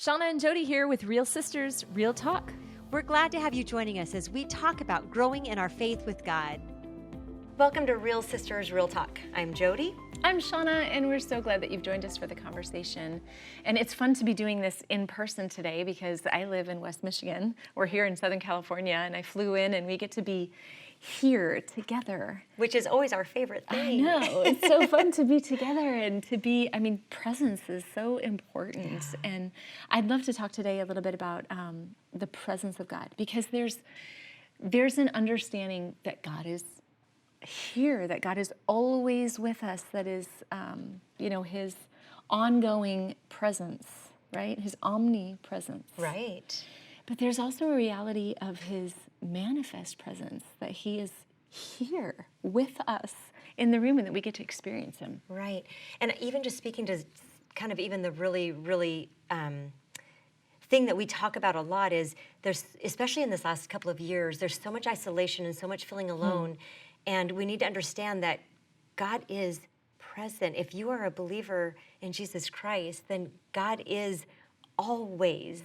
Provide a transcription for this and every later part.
Shawna and Jody here with Real Sisters, Real Talk. We're glad to have you joining us as we talk about growing in our faith with God. Welcome to Real Sisters, Real Talk. I'm Jody. I'm Shawna, and we're so glad that you've joined us for the conversation. And it's fun to be doing this in person today because I live in West Michigan. We're here in Southern California, and I flew in, and we get to be here together. Which is always our favorite thing. I know. It's so fun to be together and to be, presence is so important. Yeah. And I'd love to talk today a little bit about the presence of God, because there's an understanding that God is here, that God is always with us, that is, his ongoing presence, right? His omnipresence. Right. But there's also a reality of his manifest presence, that he is here with us in the room and that we get to experience him. Right. And even just speaking to kind of even the really thing that we talk about a lot is there's, especially in this last couple of years, there's so much isolation and so much feeling alone. And we need to understand that God is present. If you are a believer in Jesus Christ, then God is always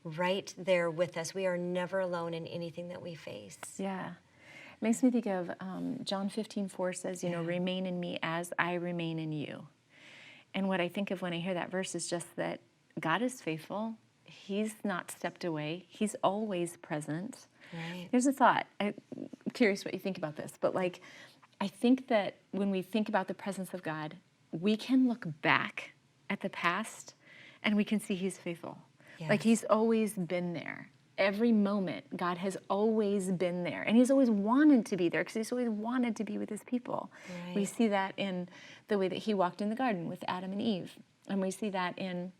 right there with us. We are never alone in anything that we face. Yeah. It makes me think of John 15:4 says, remain in me as I remain in you. And what I think of when I hear that verse is just that God is faithful. He's not stepped away. He's always present. Right. There's a thought. I'm curious what you think about this, but I think that when we think about the presence of God, we can look back at the past and we can see he's faithful. Yes. Like he's always been there. Every moment, God has always been there. And he's always wanted to be there because he's always wanted to be with his people. Right. We see that in the way that he walked in the garden with Adam and Eve. And we see that in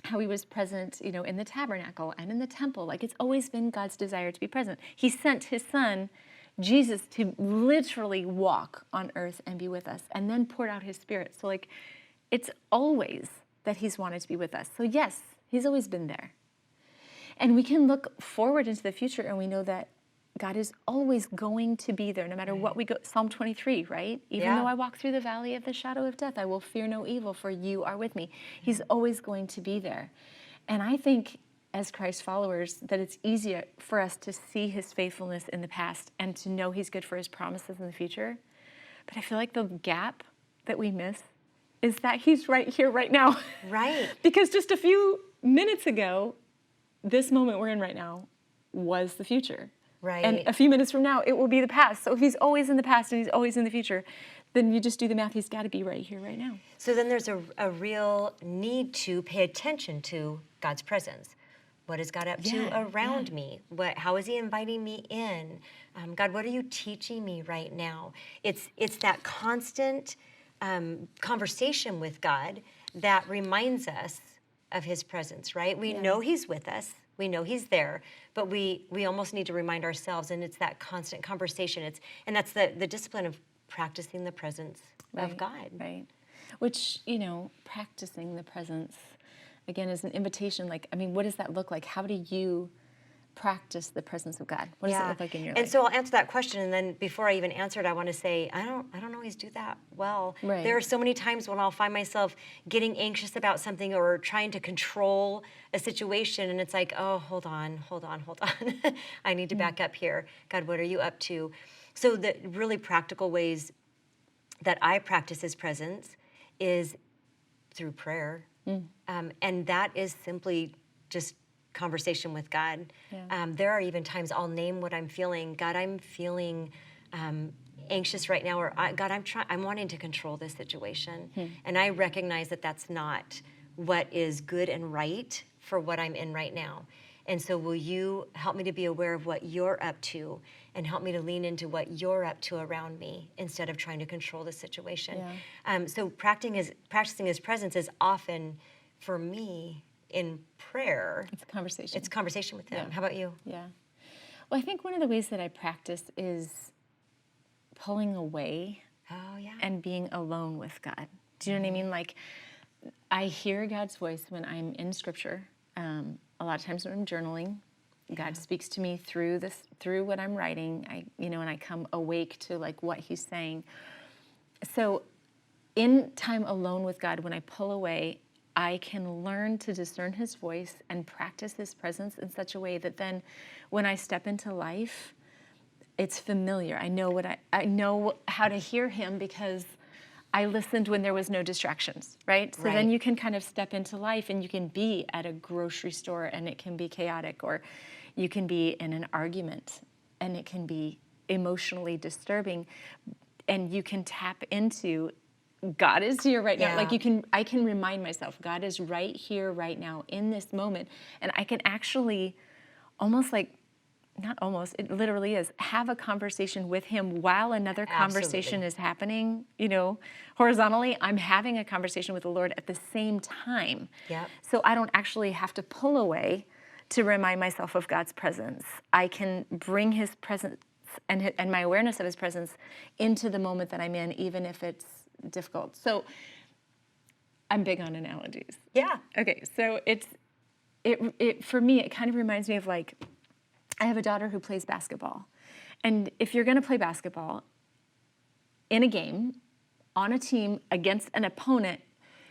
how he was present, in the tabernacle and in the temple. Like it's always been God's desire to be present. He sent his son, Jesus, to literally walk on earth and be with us, and then poured out his spirit. So it's always that he's wanted to be with us. So yes, he's always been there. And we can look forward into the future and we know that God is always going to be there no matter what we go. Psalm 23, right? Even though I walk through the valley of the shadow of death, I will fear no evil, for you are with me. He's always going to be there. And I think as Christ followers that it's easier for us to see his faithfulness in the past and to know he's good for his promises in the future. But I feel like the gap that we miss is that he's right here, right now. Right. Because just a few minutes ago, this moment we're in right now was the future. Right. And a few minutes from now, it will be the past. So if he's always in the past and he's always in the future, then you just do the math. He's got to be right here, right now. So then there's a real need to pay attention to God's presence. What is God up to around me? How is he inviting me in? God, what are you teaching me right now? It's that constant conversation with God that reminds us of his presence, right? We know he's with us. We know he's there, but we almost need to remind ourselves, and it's that constant conversation. And that's the discipline of practicing the presence of God. Right. Which, practicing the presence, again, is an invitation. What does that look like? How do you practice the presence of God? What does it look like in your life? And so I'll answer that question, and then before I even answer it, I want to say I don't always do that well. Right. There are so many times when I'll find myself getting anxious about something or trying to control a situation, and it's like, oh, hold on. I need to back up here. God, what are you up to? So the really practical ways that I practice his presence is through prayer, and that is simply just conversation with God. Yeah. There are even times I'll name what I'm feeling. God, I'm feeling anxious right now, or God, I'm wanting to control this situation. And I recognize that that's not what is good and right for what I'm in right now. And so will you help me to be aware of what you're up to and help me to lean into what you're up to around me instead of trying to control the situation. Yeah. So practicing his presence is often, for me, in prayer. It's a conversation. It's a conversation with him. Yeah. How about you? Yeah. Well, I think one of the ways that I practice is pulling away and being alone with God. Do you know what I mean? I hear God's voice when I'm in Scripture. A lot of times when I'm journaling, God speaks to me through what I'm writing. And I come awake to what He's saying. So, in time alone with God, when I pull away, I can learn to discern his voice and practice his presence in such a way that then when I step into life, it's familiar. I know how to hear him because I listened when there was no distractions, right? So then Right. you can kind of step into life and you can be at a grocery store and it can be chaotic, or you can be in an argument and it can be emotionally disturbing, and you can tap into God is here right now. Like Yeah. I can remind myself, God is right here, right now, in this moment. And I can actually almost like, not almost, it literally is, have a conversation with him while another conversation Absolutely. is happening, horizontally. I'm having a conversation with the Lord at the same time. Yep. So I don't actually have to pull away to remind myself of God's presence. I can bring his presence and my awareness of his presence into the moment that I'm in, even if it's difficult. So I'm big on analogies. Yeah. Okay, so it for me, it kind of reminds me of like, I have a daughter who plays basketball. And if you're going to play basketball in a game, on a team against an opponent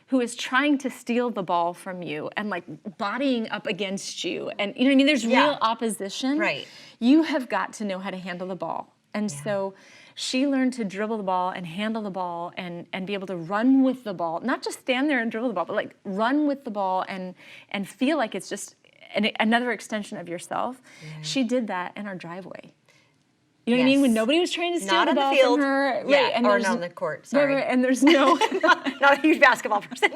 who is trying to steal the ball from you and like bodying up against you, and you know what I mean, there's Yeah. real opposition. Right. You have got to know how to handle the ball. And Yeah. so she learned to dribble the ball and handle the ball and be able to run with the ball, not just stand there and dribble the ball, but like run with the ball and feel like it's just another extension of yourself. Yeah. She did that in our driveway. You know what I mean? When Yes. nobody was trying to steal Not the on the ball field. from her. Yeah, Right, and or there's not on the court, right, sorry. right, and there's no, Not a huge basketball person.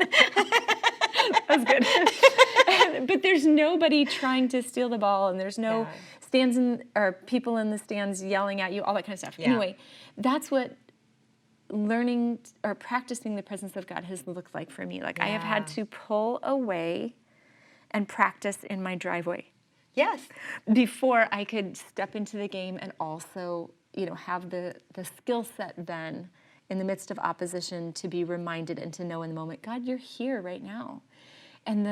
that's good. But there's nobody trying to steal the ball, and there's no Yeah. stands or people in the stands yelling at you, all that kind of stuff. Yeah. Anyway, that's what learning or practicing the presence of God has looked like for me. Like I have had Yeah. to pull away and practice in my driveway Yes. before I could step into the game and also, have the skill set then in the midst of opposition to be reminded and to know in the moment, God, you're here right now. And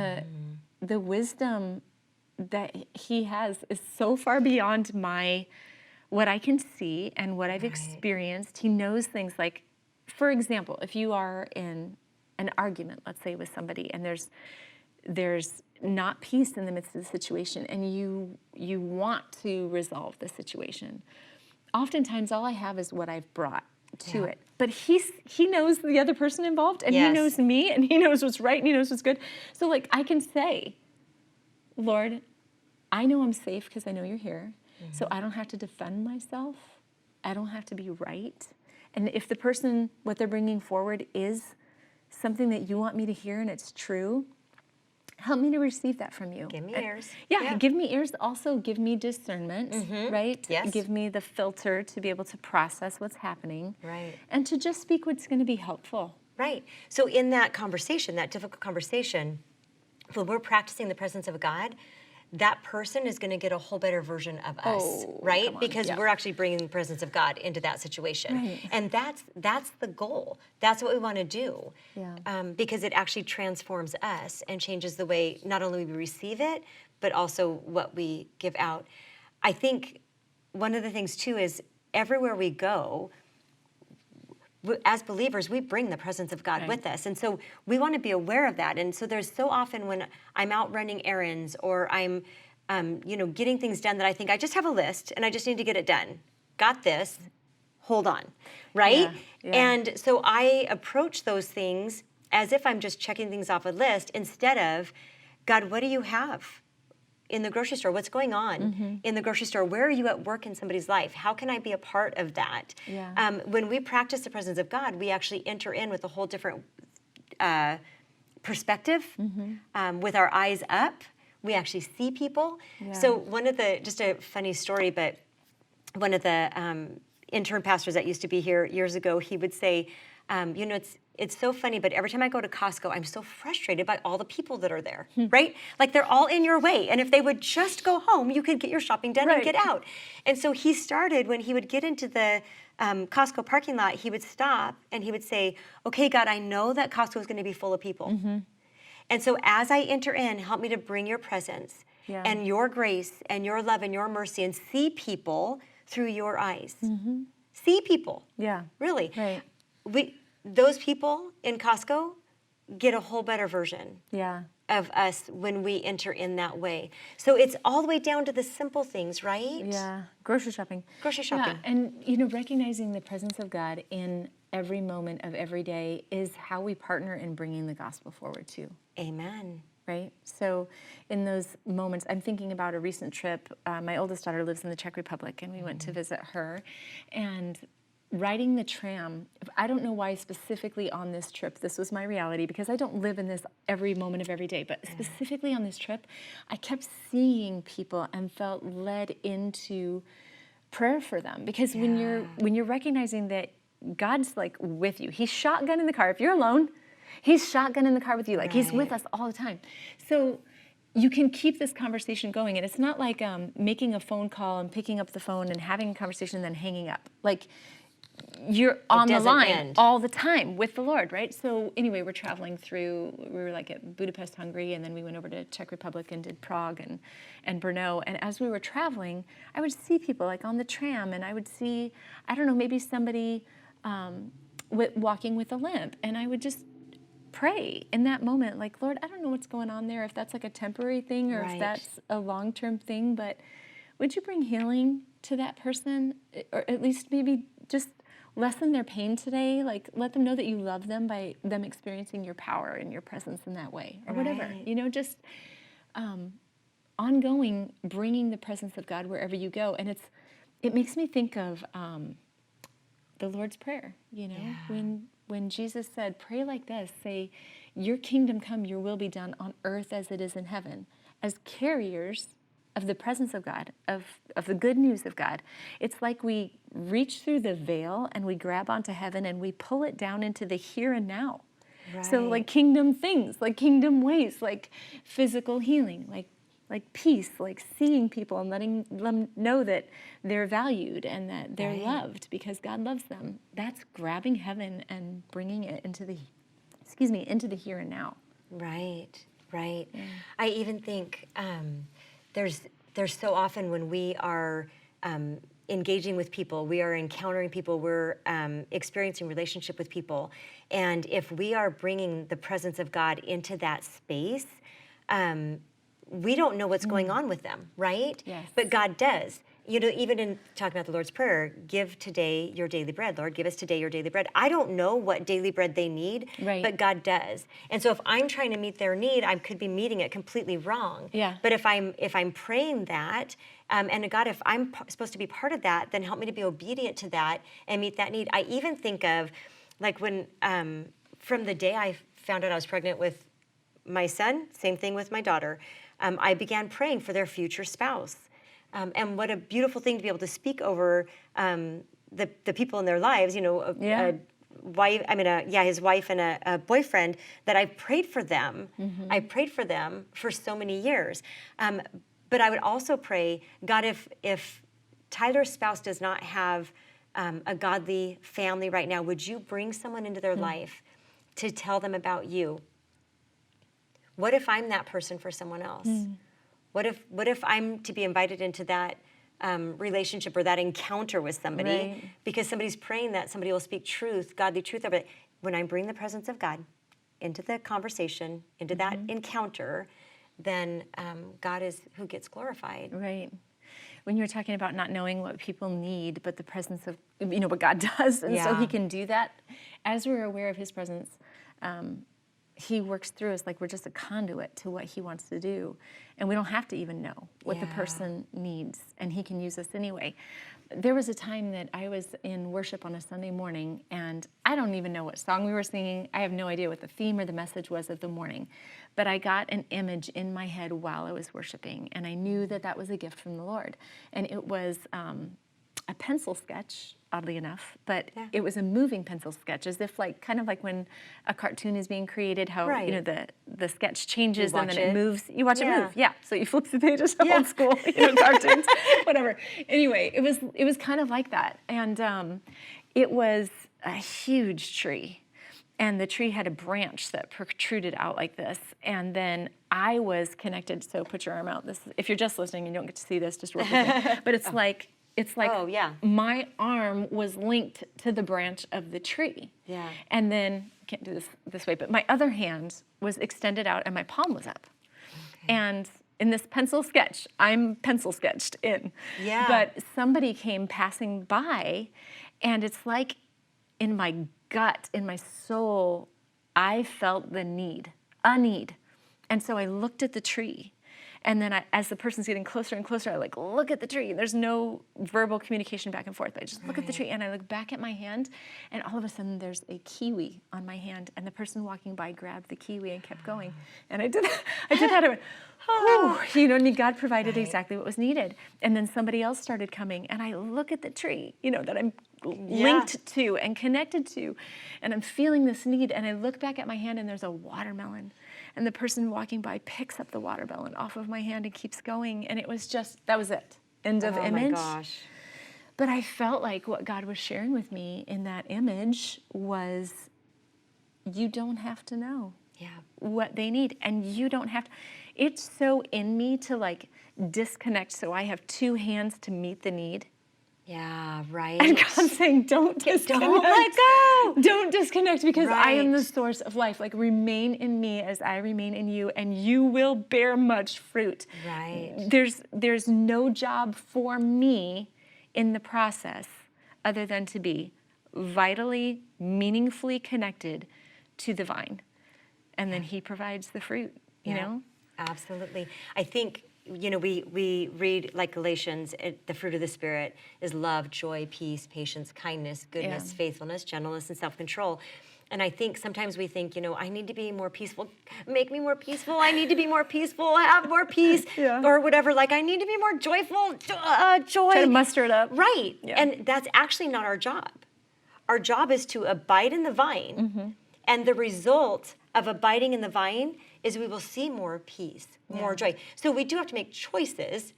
the wisdom that he has is so far beyond what I can see and what I've Right. experienced. He knows things like, for example, if you are in an argument, let's say with somebody, and there's not peace in the midst of the situation, and you want to resolve the situation. Oftentimes, all I have is what I've brought to Yeah. it. But he knows the other person involved, and he Yes. knows me, and he knows what's right, and he knows what's good. So, like, I can say, Lord, I know I'm safe because I know you're here. So I don't have to defend myself. I don't have to be right. And if the person, what they're bringing forward is something that you want me to hear and it's true, help me to receive that from you. Give me And- ears. Yeah, give me ears. Also, give me discernment, right? Yes. Give me the filter to be able to process what's happening. Right. And to just speak what's going to be helpful. Right. So in that conversation, that difficult conversation, when we're practicing the presence of God, that person is going to get a whole better version of us, Oh, right? come on, Because yeah. we're actually bringing the presence of God into that situation, Right. and that's the goal. That's what we want to do, Yeah. because it actually transforms us and changes the way not only we receive it, but also what we give out. I think one of the things too is everywhere we go, as believers, we bring the presence of God Right. with us. And so we want to be aware of that. And so there's so often when I'm out running errands or I'm, getting things done that I think I just have a list and I just need to get it done. Got this. Hold on. Right? Yeah, yeah. And so I approach those things as if I'm just checking things off a list instead of, God, what do you have in the grocery store? What's going on in the grocery store? Where are you at work in somebody's life? How can I be a part of that? Yeah. When we practice the presence of God, we actually enter in with a whole different perspective. With our eyes up, we actually see people. Yeah. So just a funny story, but one of the intern pastors that used to be here years ago, he would say, it's so funny, but every time I go to Costco, I'm so frustrated by all the people that are there, right? Like they're all in your way. And if they would just go home, you could get your shopping done and Right. get out. And so he started, when he would get into the Costco parking lot, he would stop and he would say, okay, God, I know that Costco is going to be full of people. And so as I enter in, help me to bring your presence Yeah. and your grace and your love and your mercy and see people through your eyes. See people. Yeah. Really. Right. Those people in Costco get a whole better version Yeah. of us when we enter in that way. So it's all the way down to the simple things, right? Yeah. Grocery shopping. Grocery Yeah. shopping. And, recognizing the presence of God in every moment of every day is how we partner in bringing the gospel forward too. Amen. Right? So in those moments, I'm thinking about a recent trip. My oldest daughter lives in the Czech Republic, and we went to visit her. And riding the tram, I don't know why specifically on this trip, this was my reality, because I don't live in this every moment of every day, but specifically on this trip, I kept seeing people and felt led into prayer for them. Because when you're recognizing that God's like with you, he's shotgun in the car. If you're alone, he's shotgun in the car with you. Like he's with us all the time. So you can keep this conversation going. And it's not like making a phone call and picking up the phone and having a conversation and then hanging up. Like you're on the line all the time with the Lord, right? So anyway, we're traveling through, we were like at Budapest, Hungary, and then we went over to Czech Republic and did Prague and Brno. And as we were traveling, I would see people like on the tram, and I would see, I don't know, maybe somebody walking with a limp, and I would just pray in that moment, like, Lord, I don't know what's going on there, if that's like a temporary thing or if that's a long-term thing, but would you bring healing to that person, or at least maybe just lessen their pain today? Like, let them know that you love them by them experiencing your power and your presence in that way, or whatever. Just ongoing, bringing the presence of God wherever you go. And it makes me think of the Lord's Prayer, when Jesus said, pray like this, say, your kingdom come, your will be done on earth as it is in heaven. As carriers of the presence of God, of the good news of God, it's like we reach through the veil and we grab onto heaven and we pull it down into the here and now. So like kingdom things, like kingdom ways, like physical healing, like peace, like seeing people and letting them know that they're valued and that they're loved because God loves them. That's grabbing heaven and bringing it into the here and now. Right. Yeah. I even think there's so often when we are engaging with people, we are encountering people, we're experiencing relationship with people, and if we are bringing the presence of God into that space, we don't know what's going on with them, right? Yes. But God does. Even in talking about the Lord's Prayer, give today your daily bread. Lord, give us today your daily bread. I don't know what daily bread they need, but God does. And so if I'm trying to meet their need, I could be meeting it completely wrong. Yeah. But if I'm praying that, and God, if I'm supposed to be part of that, then help me to be obedient to that and meet that need. I even think of, like when, from the day I found out I was pregnant with my son, same thing with my daughter, I began praying for their future spouse. And what a beautiful thing to be able to speak over the people in their lives, a wife, his wife and a boyfriend, that I prayed for them. Mm-hmm. I prayed for them for so many years. But I would also pray, God, if Tyler's spouse does not have a godly family right now, would you bring someone into their life to tell them about you? What if I'm that person for someone else? What if I'm to be invited into that relationship or that encounter with somebody because somebody's praying that somebody will speak truth, godly truth over it? When I bring the presence of God into the conversation, into that encounter, then God is who gets glorified. Right. When you were talking about not knowing what people need, but the presence of, what God does, and so he can do that. As we're aware of his presence, he works through us like we're just a conduit to what he wants to do. And we don't have to even know what the person needs, and he can use us anyway. There was a time that I was in worship on a Sunday morning, and I don't even know what song we were singing. I have no idea what the theme or the message was of the morning. But I got an image in my head while I was worshiping, and I knew that that was a gift from the Lord. And it was a pencil sketch, oddly enough, but it was a moving pencil sketch, as if kind of like when a cartoon is being created, how the sketch changes and then it moves. You watch it move, So you flip the pages, old school, cartoons, whatever. Anyway, it was kind of like that, and it was a huge tree, and the tree had a branch that protruded out like this, and then I was connected. So put your arm out. This, if you're just listening, you don't get to see this. Just work with me. But it's like It's like Oh, yeah. my arm was linked to the branch of the tree. Yeah. And then, I can't do this way, but my other hand was extended out and my palm was up. Okay. And in this pencil sketch, I'm pencil sketched in. Yeah. But somebody came passing by, and it's like in my gut, in my soul, I felt the need, a need. And so I looked at the tree. And then as the person's getting closer and closer, I like look at the tree. There's no verbal communication back and forth. I just look at the tree and I look back at my hand, and all of a sudden there's a kiwi on my hand, and the person walking by grabbed the kiwi and kept going. And I did that. I went, whew, you know, and God provided exactly what was needed. And then somebody else started coming, and I look at the tree, you know, that I'm linked to and connected to, and I'm feeling this need, and I look back at my hand and there's a watermelon. And the person walking by picks up the watermelon off of my hand and keeps going. And it was just, that was it. End of image. Oh my gosh. But I felt like what God was sharing with me in that image was, you don't have to know what they need. And you don't have to. It's so in me to like disconnect so I have two hands to meet the need. Yeah, right. And God's saying, don't disconnect. Don't let go. Don't disconnect, because I am the Right. source of life. Like, remain in me as I remain in you, and you will bear much fruit. Right. There's no job for me in the process other than to be vitally, meaningfully connected to the vine. And then he provides the fruit, you know? Absolutely. I think, you know, we read like Galatians, the fruit of the Spirit is love, joy, peace, patience, kindness, goodness, faithfulness, gentleness, and self-control. And I think sometimes we think, you know, I need to be more peaceful. Make me more peaceful. I need to be more peaceful. Have more peace, or whatever. Like, I need to be more joyful. Joy. Try to muster it up. Right. Yeah. And that's actually not our job. Our job is to abide in the vine, and the result of abiding in the vine is we will see more peace, more joy. So we do have to make choices,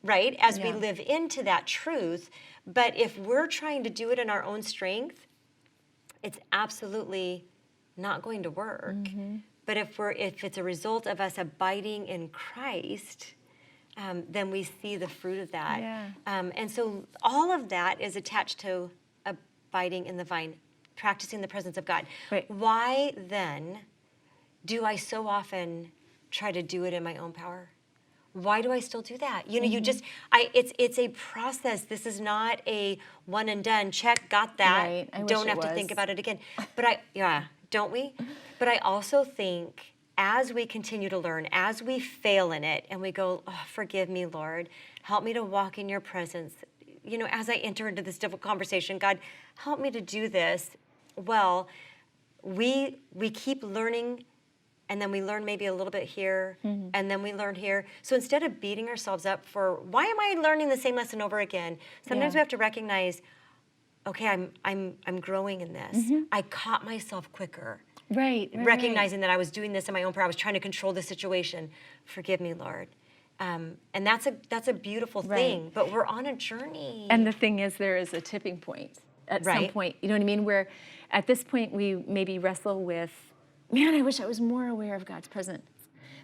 right, as we live into that truth. But if we're trying to do it in our own strength, it's absolutely not going to work. But if it's a result of us abiding in Christ, then we see the fruit of that. Yeah. And so all of that is attached to abiding in the vine, practicing the presence of God. Right. Why then do I so often try to do it in my own power? Why do I still do that? You know, it's a process. This is not a one and done, check, got that. Right. I wish Don't it have to was. think about it again. But don't we? But I also think as we continue to learn, as we fail in it and we go, oh, forgive me, Lord, help me to walk in your presence. You know, as I enter into this difficult conversation, God, help me to do this. Well, we keep learning, and then we learn maybe a little bit here, and then we learn here. So instead of beating ourselves up for, why am I learning the same lesson over again? Sometimes we have to recognize, okay, I'm growing in this. I caught myself quicker. Right. Recognizing that I was doing this in my own power. I was trying to control the situation. Forgive me, Lord. And that's a beautiful thing, but we're on a journey. And the thing is, there is a tipping point at some point, you know what I mean? Where at this point we maybe wrestle with, man, I wish I was more aware of God's presence.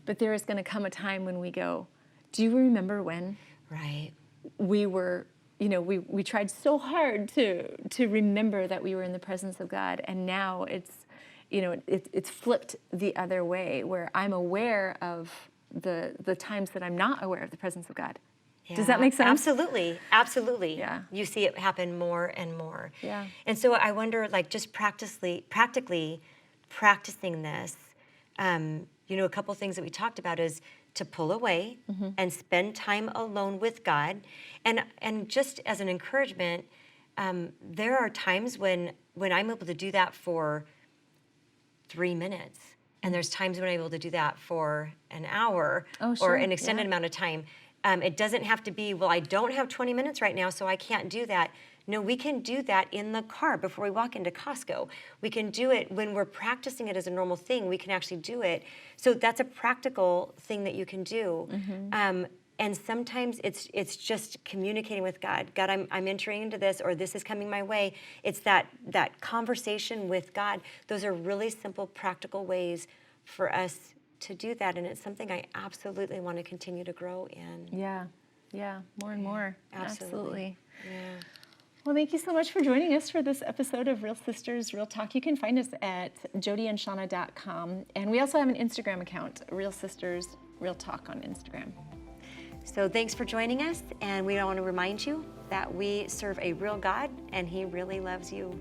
But there is going to come a time when we go, do you remember when we were, you know, we tried so hard to remember that we were in the presence of God, and now it's, you know, it's flipped the other way, where I'm aware of the times that I'm not aware of the presence of God. Yeah, does that make sense? Absolutely. Yeah. You see it happen more and more. Yeah. And so I wonder, like, just practically practicing this, you know, a couple things that we talked about is to pull away and spend time alone with God. And just as an encouragement, there are times when I'm able to do that for 3 minutes. And there's times when I'm able to do that for an hour or an extended amount of time. It doesn't have to be, well, I don't have 20 minutes right now, so I can't do that. No, we can do that in the car before we walk into Costco. We can do it when we're practicing it as a normal thing. We can actually do it. So that's a practical thing that you can do. And sometimes it's just communicating with God. God, I'm entering into this, or this is coming my way. It's that conversation with God. Those are really simple, practical ways for us to do that, and it's something I absolutely want to continue to grow in. Yeah. Yeah, more and more. Absolutely. Yeah. Well, thank you so much for joining us for this episode of Real Sisters, Real Talk. You can find us at jodyandshawna.com. And we also have an Instagram account, Real Sisters, Real Talk on Instagram. So thanks for joining us, and we want to remind you that we serve a real God, and He really loves you.